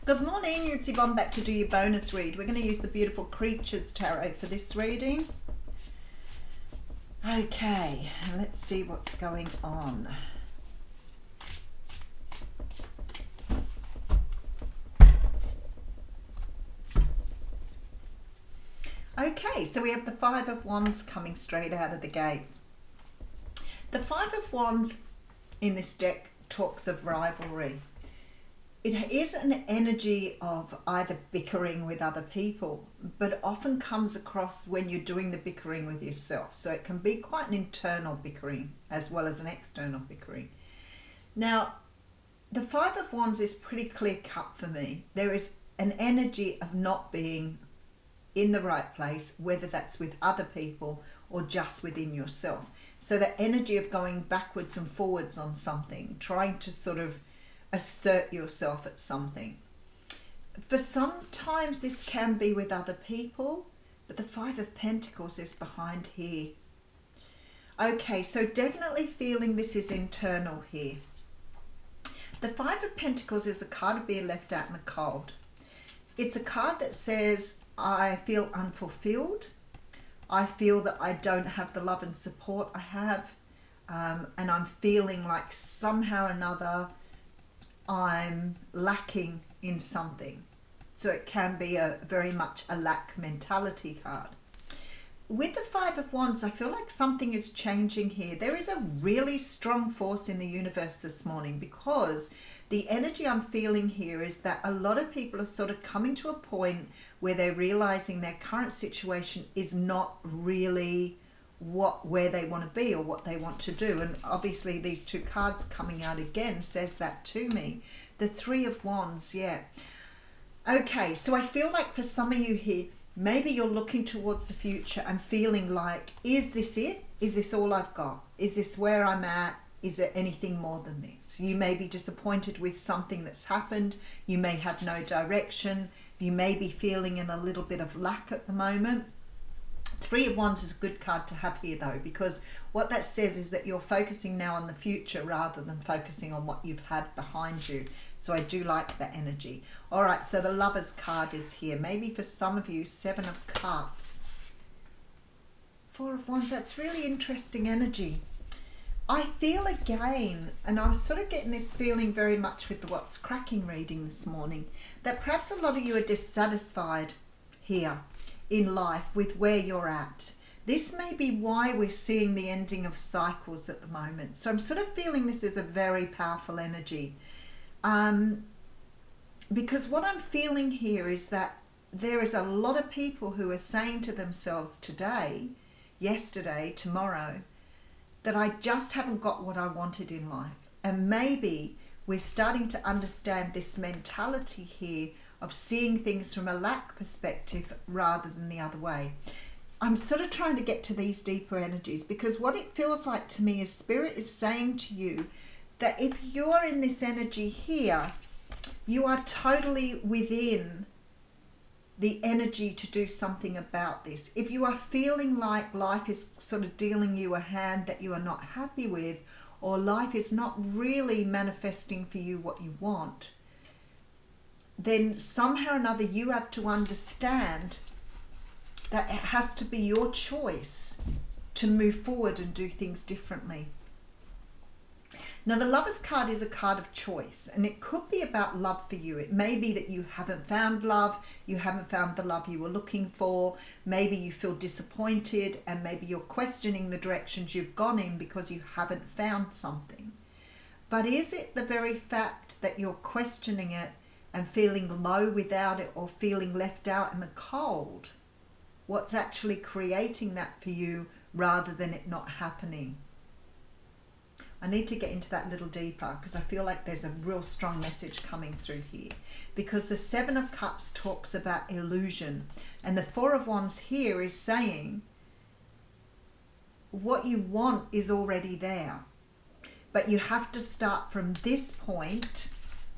Good morning, it's Yvonne back to do your bonus read. We're going to use the Beautiful Creatures Tarot for this reading. Okay, let's see what's going on. Okay, so we have the Five of Wands coming straight out of the gate. The Five of Wands in this deck talks of rivalry. It is an energy of either bickering with other people, but often comes across when you're doing the bickering with yourself. So it can be quite an internal bickering as well as an external bickering. Now, the Five of Wands is pretty clear cut for me. There is an energy of not being in the right place, whether that's with other people or just within yourself. So the energy of going backwards and forwards on something, trying to sort of assert yourself at something. For sometimes this can be with other people, but the Five of Pentacles is behind here. Okay, so definitely feeling this is internal here. The Five of Pentacles is a card of being left out in the cold. It's a card that says, I feel unfulfilled. I feel that I don't have the love and support I have. And I'm feeling like somehow or another I'm lacking in something. So it can be a very much a lack mentality card. With the Five of Wands, I feel like something is changing here. There is a really strong force in the universe this morning, because the energy I'm feeling here is that a lot of people are sort of coming to a point where they're realizing their current situation is not really where they want to be or what they want to do. And obviously these two cards coming out again says that to me. The Three of Wands, yeah. Okay, so I feel like for some of you here, maybe you're looking towards the future and feeling like, is this it? Is this all I've got? Is this where I'm at? Is there anything more than this? You may be disappointed with something that's happened. You may have no direction. You may be feeling in a little bit of lack at the moment. Three of Wands is a good card to have here though, because what that says is that you're focusing now on the future rather than focusing on what you've had behind you. So I do like that energy. All right, so the Lovers card is here. Maybe for some of you, Seven of Cups. Four of Wands, that's really interesting energy. I feel again, and I was sort of getting this feeling very much with the What's Cracking reading this morning, that perhaps a lot of you are dissatisfied here in life with where you're at. This may be why we're seeing the ending of cycles at the moment. So I'm sort of feeling this is a very powerful energy. Because what I'm feeling here is that there is a lot of people who are saying to themselves today, yesterday, tomorrow, that I just haven't got what I wanted in life. And maybe we're starting to understand this mentality here of seeing things from a lack perspective rather than the other way. I'm sort of trying to get to these deeper energies, because what it feels like to me is Spirit is saying to you that if you're in this energy here, you are totally within the energy to do something about this. If you are feeling like life is sort of dealing you a hand that you are not happy with, or life is not really manifesting for you what you want, then somehow or another you have to understand that it has to be your choice to move forward and do things differently. Now the Lovers card is a card of choice, and it could be about love for you. It may be that you haven't found love, you haven't found the love you were looking for, maybe you feel disappointed, and maybe you're questioning the directions you've gone in because you haven't found something. But is it the very fact that you're questioning it and feeling low without it, or feeling left out in the cold, what's actually creating that for you rather than it not happening? I need to get into that a little deeper, because I feel like there's a real strong message coming through here. Because the Seven of Cups talks about illusion, and the Four of Wands here is saying what you want is already there, but you have to start from this point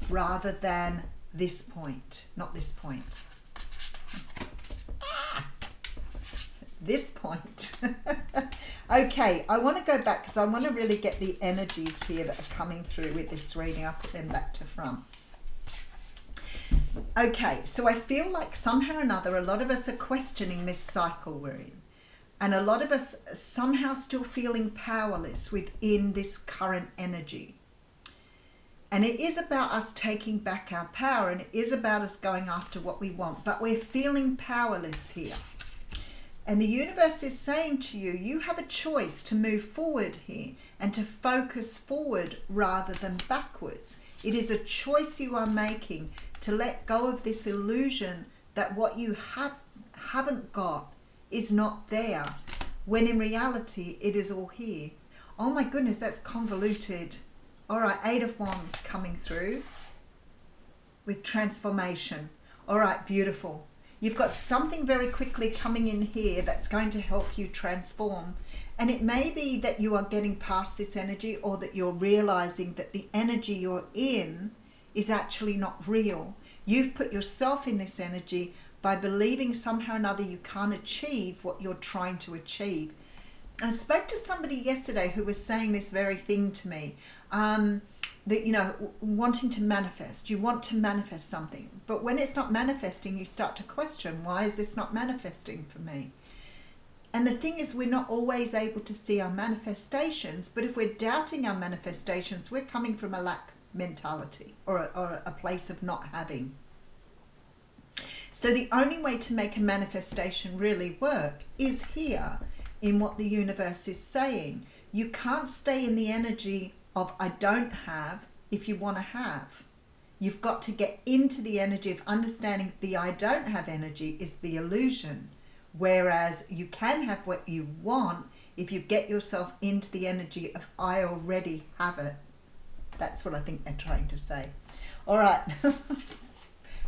rather than this point, not this point. It's this point. Okay, I want to go back because I want to really get the energies here that are coming through with this reading. I'll put them back to front. Okay, so I feel like somehow or another, a lot of us are questioning this cycle we're in. And a lot of us somehow still feeling powerless within this current energy. And it is about us taking back our power, and it is about us going after what we want. But we're feeling powerless here. And the universe is saying to you, you have a choice to move forward here and to focus forward rather than backwards. It is a choice you are making to let go of this illusion that what you haven't got is not there, when in reality it is all here. Oh my goodness, that's convoluted. All right, 8 of Wands coming through with transformation. All right, beautiful. You've got something very quickly coming in here that's going to help you transform. And it may be that you are getting past this energy, or that you're realizing that the energy you're in is actually not real. You've put yourself in this energy by believing somehow or another you can't achieve what you're trying to achieve. I spoke to somebody yesterday who was saying this very thing to me. That, you know, wanting to manifest, you want to manifest something, but when it's not manifesting, you start to question, why is this not manifesting for me? And the thing is, we're not always able to see our manifestations, but if we're doubting our manifestations, we're coming from a lack mentality, or a place of not having. So the only way to make a manifestation really work is here in what the universe is saying. You can't stay in the energy of I don't have if you want to have. You've got to get into the energy of understanding the I don't have energy is the illusion, whereas you can have what you want if you get yourself into the energy of I already have it. That's what I think they're trying to say. All right.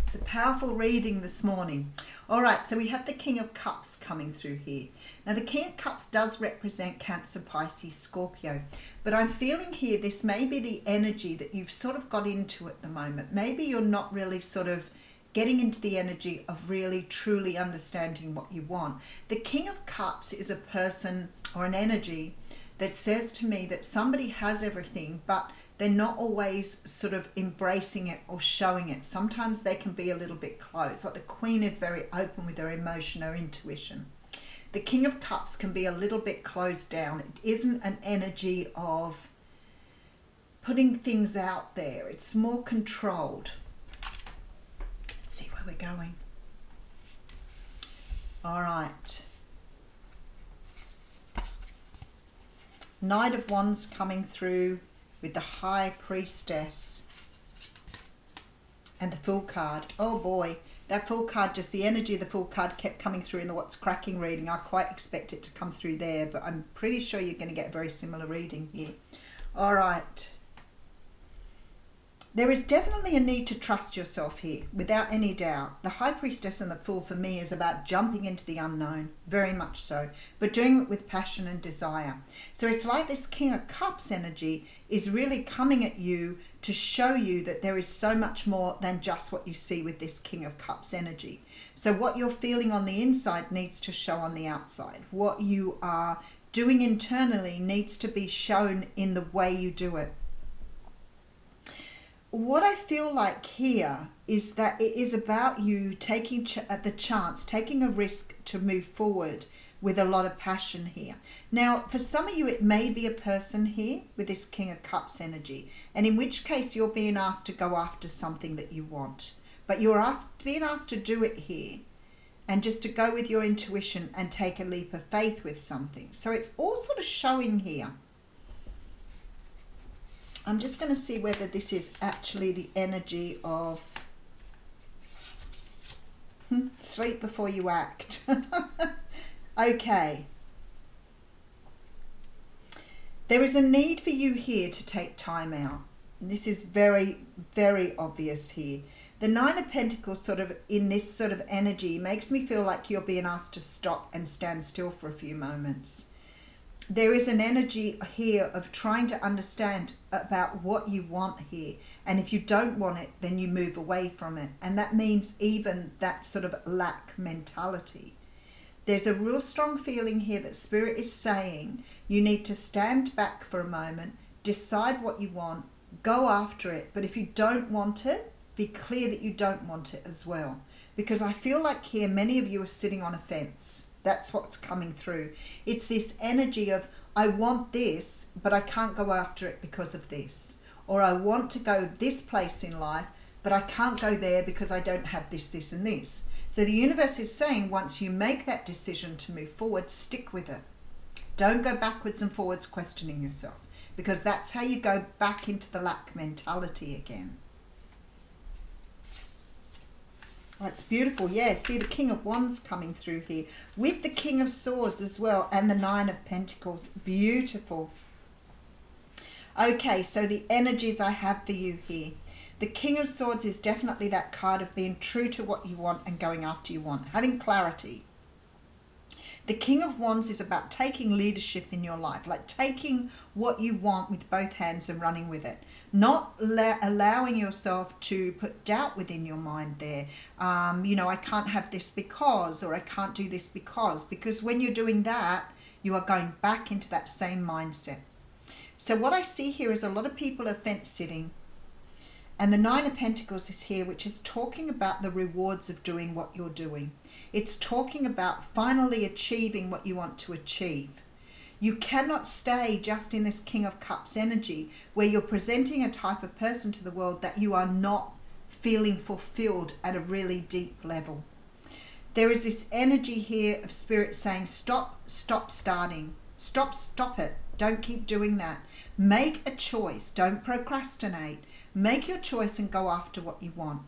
It's a powerful reading this morning. All right, so we have the King of Cups coming through here. Now, the King of Cups does represent Cancer, Pisces, Scorpio. But I'm feeling here this may be the energy that you've sort of got into at the moment. Maybe you're not really sort of getting into the energy of really truly understanding what you want. The King of Cups is a person or an energy that says to me that somebody has everything, but they're not always sort of embracing it or showing it. Sometimes they can be a little bit closed. Like the Queen is very open with her emotion, her intuition. The King of Cups can be a little bit closed down. It isn't an energy of putting things out there. It's more controlled. Let's see where we're going. All right. Knight of Wands coming through with the High Priestess and the Fool card. Oh boy, that Fool card, just the energy of the Fool card kept coming through in the What's Cracking reading. I quite expect it to come through there, but I'm pretty sure you're going to get a very similar reading here. All right. There is definitely a need to trust yourself here, without any doubt. The High Priestess and the Fool for me is about jumping into the unknown, very much so, but doing it with passion and desire. So it's like this King of Cups energy is really coming at you to show you that there is so much more than just what you see with this King of Cups energy. So what you're feeling on the inside needs to show on the outside. What you are doing internally needs to be shown in the way you do it. What I feel like here is that it is about you taking the chance, taking a risk to move forward with a lot of passion here. Now, for some of you, it may be a person here with this King of Cups energy, and in which case you're being asked to go after something that you want. But you're being asked to do it here and just to go with your intuition and take a leap of faith with something. So it's all sort of showing here. I'm just going to see whether this is actually the energy of sleep before you act. Okay. There is a need for you here to take time out. This is very, very obvious here. The Nine of Pentacles sort of in this sort of energy makes me feel like you're being asked to stop and stand still for a few moments. There is an energy here of trying to understand about what you want here. And if you don't want it, then you move away from it. And that means even that sort of lack mentality. There's a real strong feeling here that Spirit is saying you need to stand back for a moment, decide what you want, go after it. But if you don't want it, be clear that you don't want it as well. Because I feel like here many of you are sitting on a fence. That's what's coming through. It's this energy of, I want this, but I can't go after it because of this. Or I want to go this place in life, but I can't go there because I don't have this, this, and this. So the universe is saying, once you make that decision to move forward, stick with it. Don't go backwards and forwards questioning yourself, because that's how you go back into the lack mentality again. Oh, it's beautiful. Yeah, see the King of Wands coming through here with the King of Swords as well, and the Nine of Pentacles. Beautiful. Okay, so the energies I have for you here. The King of Swords is definitely that card of being true to what you want and going after you want, having clarity. The King of Wands is about taking leadership in your life, like taking what you want with both hands and running with it. Not allowing yourself to put doubt within your mind there. I can't have this because, or I can't do this because when you're doing that, you are going back into that same mindset. So what I see here is a lot of people are fence sitting. And the Nine of Pentacles is here, which is talking about the rewards of doing what you're doing. It's talking about finally achieving what you want to achieve. You cannot stay just in this King of Cups energy where you're presenting a type of person to the world that you are not feeling fulfilled at a really deep level. There is this energy here of Spirit saying, stop starting. Stop it. Don't keep doing that. Make a choice. Don't procrastinate. Make your choice and go after what you want.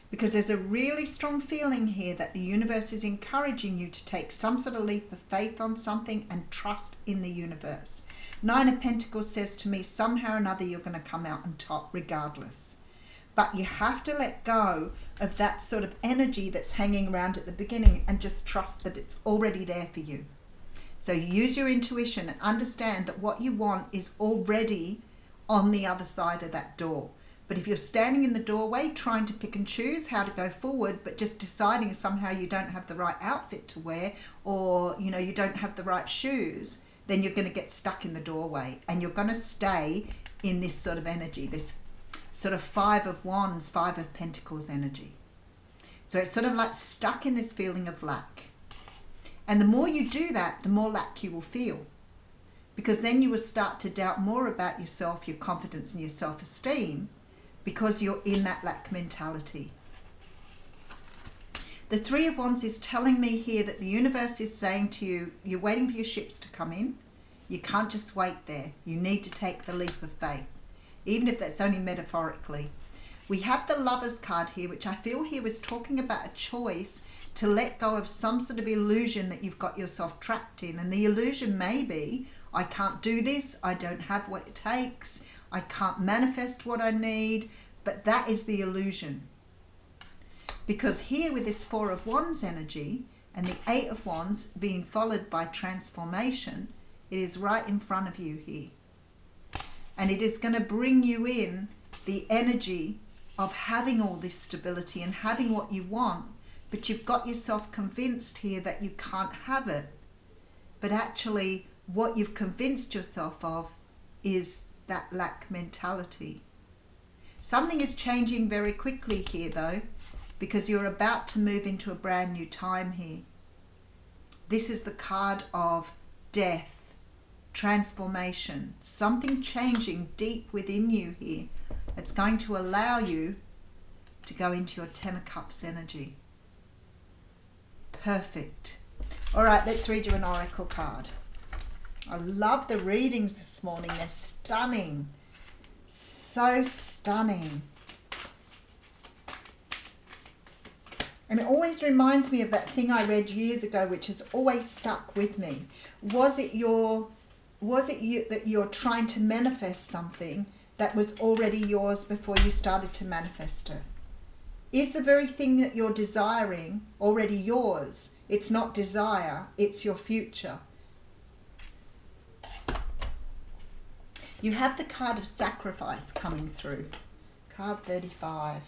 Because there's a really strong feeling here that the universe is encouraging you to take some sort of leap of faith on something and trust in the universe. Nine of Pentacles says to me, somehow or another you're going to come out on top regardless. But you have to let go of that sort of energy that's hanging around at the beginning and just trust that it's already there for you. So use your intuition and understand that what you want is already on the other side of that door. But if you're standing in the doorway trying to pick and choose how to go forward, but just deciding somehow you don't have the right outfit to wear, or you don't have the right shoes, then you're going to get stuck in the doorway and you're going to stay in this sort of energy, this sort of Five of Wands, Five of Pentacles energy. So it's sort of like stuck in this feeling of lack. And the more you do that, the more lack you will feel. Because then you will start to doubt more about yourself, your confidence and your self-esteem, because you're in that lack mentality. The Three of Wands is telling me here that the universe is saying to you, you're waiting for your ships to come in. You can't just wait there. You need to take the leap of faith, even if that's only metaphorically. We have the Lovers card here, which I feel here was talking about a choice to let go of some sort of illusion that you've got yourself trapped in. And the illusion may be, I can't do this, I don't have what it takes, I can't manifest what I need, but that is the illusion. Because here with this Four of Wands energy and the Eight of Wands being followed by transformation, it is right in front of you here. And it is going to bring you in the energy of having all this stability and having what you want, but you've got yourself convinced here that you can't have it. But actually what you've convinced yourself of is that lack mentality. Something is changing very quickly here though, because you're about to move into a brand new time here. This is the card of death, transformation, something changing deep within you here. It's going to allow you to go into your Ten of Cups energy. Perfect. All right, let's read you an oracle card. I love the readings this morning. They're stunning. So stunning. And it always reminds me of that thing I read years ago, which has always stuck with me. Was it you that you're trying to manifest something that was already yours before you started to manifest it? Is the very thing that you're desiring already yours? It's not desire, it's your future. You have the card of sacrifice coming through. Card 35.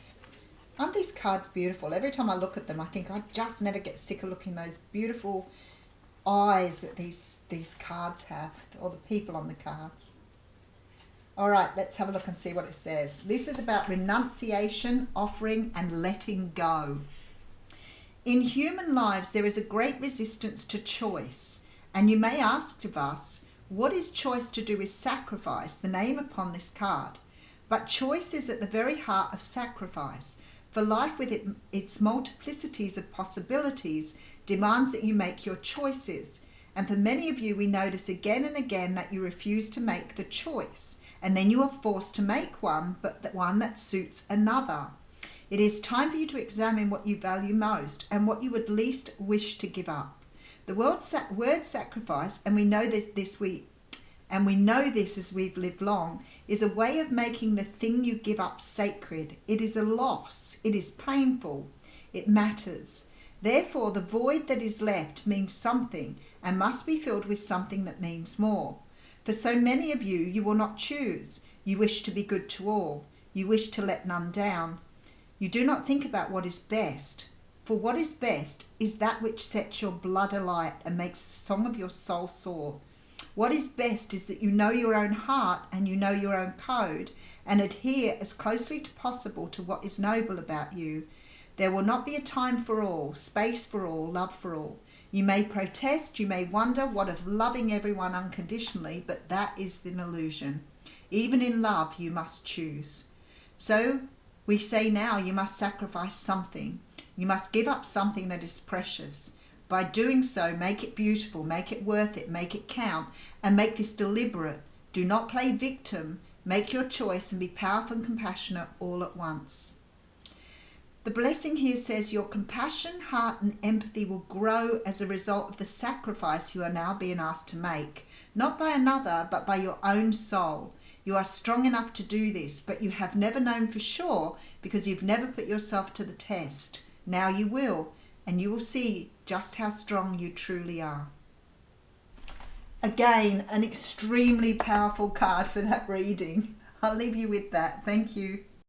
Aren't these cards beautiful? Every time I look at them, I think I just never get sick of looking at those beautiful eyes that these cards have, or the people on the cards. All right, let's have a look and see what it says. This is about renunciation, offering, and letting go. In human lives, there is a great resistance to choice. And you may ask of us, what is choice to do with sacrifice, the name upon this card? But choice is at the very heart of sacrifice. For life with its multiplicities of possibilities demands that you make your choices. And for many of you, we notice again and again that you refuse to make the choice. And then you are forced to make one, but the one that suits another. It is time for you to examine what you value most and what you would least wish to give up. The word sacrifice, and we know this as we've lived long, is a way of making the thing you give up sacred. It is a loss. It is painful. It matters. Therefore, the void that is left means something and must be filled with something that means more. For so many of you, you will not choose. You wish to be good to all. You wish to let none down. You do not think about what is best. For what is best is that which sets your blood alight and makes the song of your soul soar. What is best is that you know your own heart and you know your own code and adhere as closely as possible to what is noble about you. There will not be a time for all, space for all, love for all. You may protest, you may wonder what of loving everyone unconditionally, but that is an illusion. Even in love, you must choose. So we say now you must sacrifice something. You must give up something that is precious. By doing so, make it beautiful, make it worth it, make it count, and make this deliberate. Do not play victim. Make your choice and be powerful and compassionate all at once. The blessing here says your compassion, heart, and empathy will grow as a result of the sacrifice you are now being asked to make, not by another, but by your own soul. You are strong enough to do this, but you have never known for sure because you've never put yourself to the test. Now you will, and you will see just how strong you truly are. Again, an extremely powerful card for that reading. I'll leave you with that. Thank you.